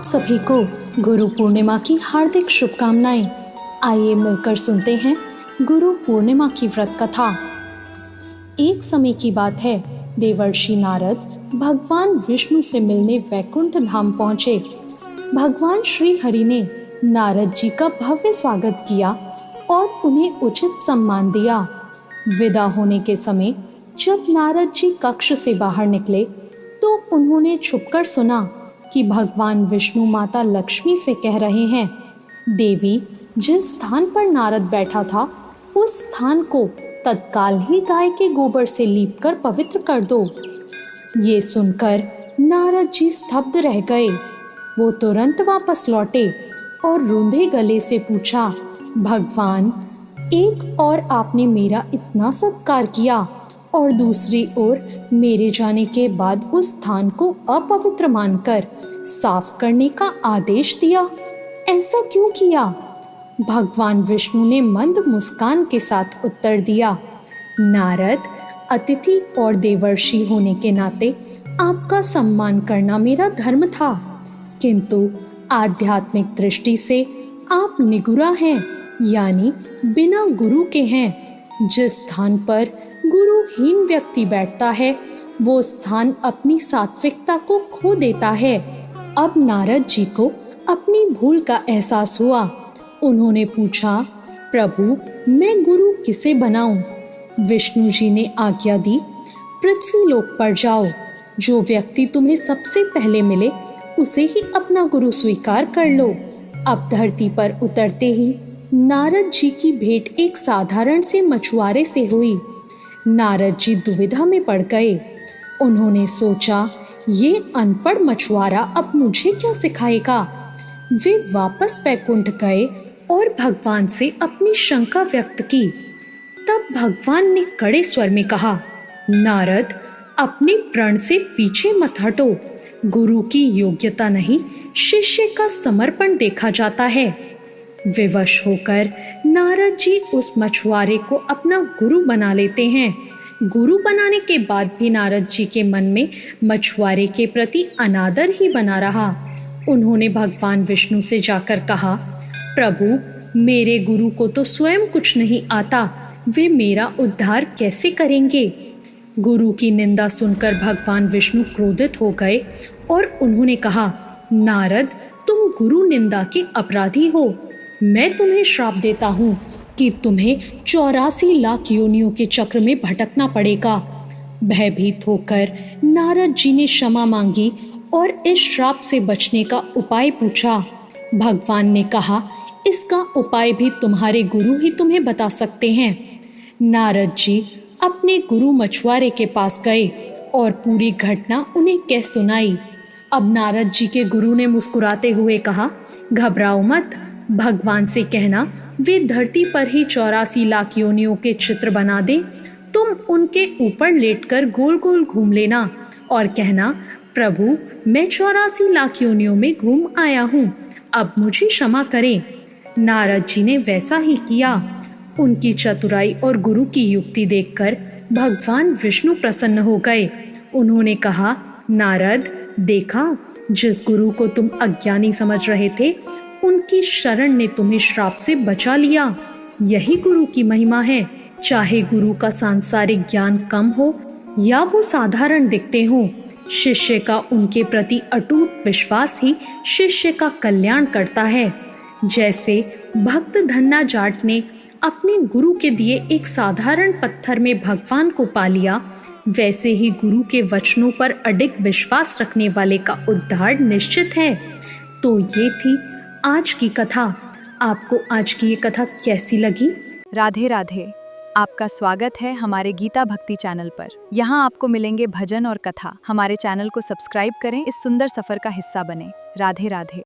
सभी को गुरु पूर्णिमा की हार्दिक शुभकामनाएं। आइए मिलकर सुनते हैं गुरु पूर्णिमा की व्रत कथा। एक समय की बात है, देवर्षि नारद भगवान विष्णु से मिलने वैकुंठ धाम पहुंचे। भगवान श्री हरि ने नारद जी का भव्य स्वागत किया और उन्हें उचित सम्मान दिया। विदा होने के समय जब नारद जी कक्ष से बाहर निकले तो उन्होंने छुपकर सुना कि भगवान विष्णु माता लक्ष्मी से कह रहे हैं, देवी, जिस स्थान पर नारद बैठा था उस स्थान को तत्काल ही गाय के गोबर से लीपकर पवित्र कर दो। ये सुनकर नारद जी स्तब्ध रह गए। वो तुरंत वापस लौटे और रूंधे गले से पूछा, भगवान, एक और आपने मेरा इतना सत्कार किया और दूसरी ओर मेरे जाने के बाद उस स्थान को अपवित्र मानकर साफ करने का आदेश दिया। ऐसा क्यों किया? भगवान विष्णु ने मंद मुस्कान के साथ उत्तर दिया, नारद, अतिथि और देवर्षि होने के नाते आपका सम्मान करना मेरा धर्म था, किंतु आध्यात्मिक दृष्टि से आप निगुरा हैं, यानी बिना गुरु के हैं। जिस स्थान पर गुरुहीन व्यक्ति बैठता है वो स्थान अपनी सात्विकता को खो देता है। अब नारद जी को अपनी भूल का एहसास हुआ। उन्होंने पूछा, प्रभु, मैं गुरु किसे बनाऊं? विष्णु जी ने आज्ञा दी, पृथ्वी लोक पर जाओ। जो व्यक्ति तुम्हें सबसे पहले मिले उसे ही अपना गुरु स्वीकार कर लो। अब धरती पर उतरते ही नारद जी की भेंट एक साधारण से मछुआरे से हुई। नारद जी दुविधा में पड़ गए। उन्होंने सोचा, ये अनपढ़ मछुआरा अब मुझे क्या सिखाएगा। वे वापस वैकुंठ गए और भगवान से अपनी शंका व्यक्त की। तब भगवान ने कड़े स्वर में कहा, नारद, अपने प्रण से पीछे मत हटो। गुरु की योग्यता नहीं, शिष्य का समर्पण देखा जाता है। विवश होकर नारद जी उस मछुआरे को अपना गुरु बना लेते हैं। गुरु बनाने के बाद भी नारद जी के मन में मछुआरे के प्रति अनादर ही बना रहा। उन्होंने भगवान विष्णु से जाकर कहा, प्रभु, मेरे गुरु को तो स्वयं कुछ नहीं आता, वे मेरा उद्धार कैसे करेंगे? गुरु की निंदा सुनकर भगवान विष्णु क्रोधित हो गए और उन्होंने कहा, नारद, तुम गुरु निंदा के अपराधी हो। मैं तुम्हें श्राप देता हूँ कि तुम्हें 84 लाख योनियों के चक्र में भटकना पड़ेगा। भयभीत होकर नारद जी ने क्षमा मांगी और इस श्राप से बचने का उपाय पूछा। भगवान ने कहा, इसका उपाय भी तुम्हारे गुरु ही तुम्हें बता सकते हैं। नारद जी अपने गुरु मछुआरे के पास गए और पूरी घटना उन्हें कह सुनाई। अब नारद जी के गुरु ने मुस्कुराते हुए कहा, घबराओ मत, भगवान से कहना वे धरती पर ही 84 लाख योनियों के चित्र बना दे। तुम उनके ऊपर लेटकर गोल गोल घूम लेना और कहना, प्रभु, मैं 84 लाख योनियों में घूम आया हूँ, अब मुझे क्षमा करें। नारद जी ने वैसा ही किया। उनकी चतुराई और गुरु की युक्ति देखकर भगवान विष्णु प्रसन्न हो गए। उन्होंने कहा, नारद, देखा, जिस गुरु को तुम अज्ञानी समझ रहे थे उनकी शरण ने तुम्हें श्राप से बचा लिया। यही गुरु की महिमा है। चाहे गुरु का सांसारिक ज्ञान कम हो या वो साधारण दिखते हो, शिष्य का उनके प्रति अटूट विश्वास ही शिष्य का कल्याण करता है। जैसे भक्त धन्ना जाट ने अपने गुरु के दिए एक साधारण पत्थर में भगवान को पा लिया, वैसे ही गुरु के वचनों पर अडिग विश्वास रखने वाले का उद्धार निश्चित है। तो ये थी आज की कथा। आपको आज की ये कथा कैसी लगी? राधे राधे। आपका स्वागत है हमारे गीता भक्ति चैनल पर। यहाँ आपको मिलेंगे भजन और कथा। हमारे चैनल को सब्सक्राइब करें, इस सुंदर सफर का हिस्सा बने। राधे राधे।